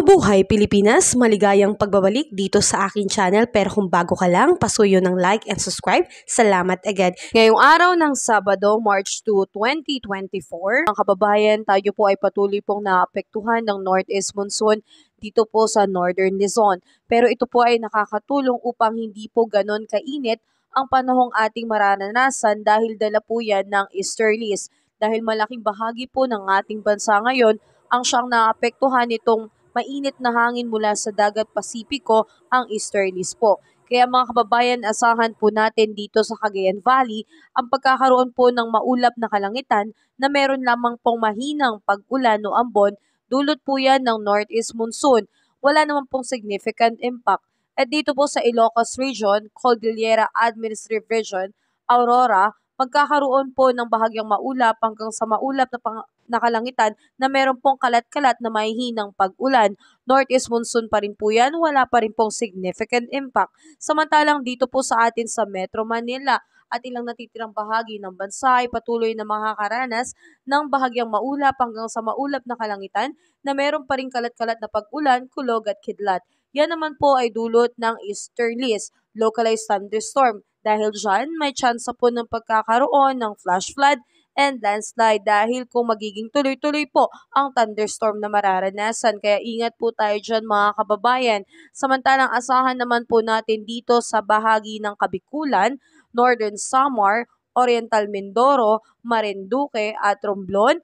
Mabuhay Pilipinas! Maligayang pagbabalik dito sa aking channel, pero kung bago ka lang, pasuyo ng like and subscribe. Salamat agad. Ngayong araw ng Sabado, March 2, 2024, mga kababayan, tayo po ay patuloy pong naapektuhan ng Northeast Monsoon dito po sa Northern Luzon. Pero ito po ay nakakatulong upang hindi po ganon kainit ang panahong ating mararanasan dahil dala po yan ng easterlies. Dahil malaking bahagi po ng ating bansa ngayon ang siyang naapektuhan nitong mainit na hangin mula sa dagat Pasipiko, ang easterlies po. Kaya mga kababayan, asahan po natin dito sa Cagayan Valley ang pagkakaroon po ng maulap na kalangitan na meron lamang pong mahinang pag-ulan o ambon, dulot po yan ng Northeast Monsoon. Wala naman pong significant impact. At dito po sa Ilocos Region, Cordillera Administrative Region, Aurora, magkakaroon po ng bahagyang maulap hanggang sa maulap na kalangitan na meron pong kalat-kalat na mahihinang pag-ulan. Northeast monsoon pa rin po yan, wala pa rin pong significant impact. Samantalang dito po sa atin sa Metro Manila at ilang natitirang bahagi ng bansa ay patuloy na makakaranas ng bahagyang maulap hanggang sa maulap na kalangitan na meron pa rin kalat-kalat na pag-ulan, kulog at kidlat. Yan naman po ay dulot ng easterlies, localized thunderstorm. Dahil dyan, may tsansa po ng pagkakaroon ng flash flood and landslide dahil kung magiging tuloy-tuloy po ang thunderstorm na mararanasan. Kaya ingat po tayo dyan mga kababayan. Samantalang asahan naman po natin dito sa bahagi ng Kabikulan, Northern Samar, Oriental Mindoro, Marinduque at Romblon,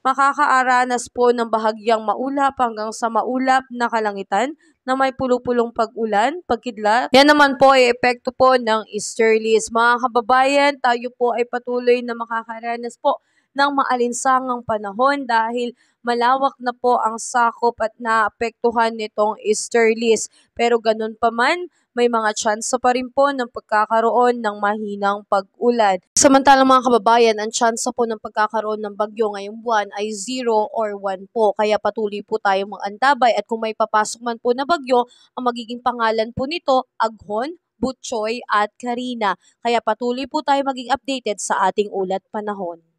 makakaaranas po ng bahagyang maulap hanggang sa maulap na kalangitan na may pulupulong pag-ulan, pagkidlat. Yan naman po ay epekto po ng easterlies. Mga kababayan, tayo po ay patuloy na makakaranas po ng maalinsangang panahon dahil malawak na po ang sakop at naapektuhan nitong easterlies. Pero ganun pa man, may mga tsansa pa rin po ng pagkakaroon ng mahinang pag-ulan. Samantalang mga kababayan, ang tsansa po ng pagkakaroon ng bagyo ngayong buwan ay 0 or 1 po. Kaya patuloy po tayong mag-antabay at kung may papasok man po na bagyo, ang magiging pangalan po nito, Aghon, Butchoy at Karina. Kaya patuloy po tayo maging updated sa ating ulat panahon.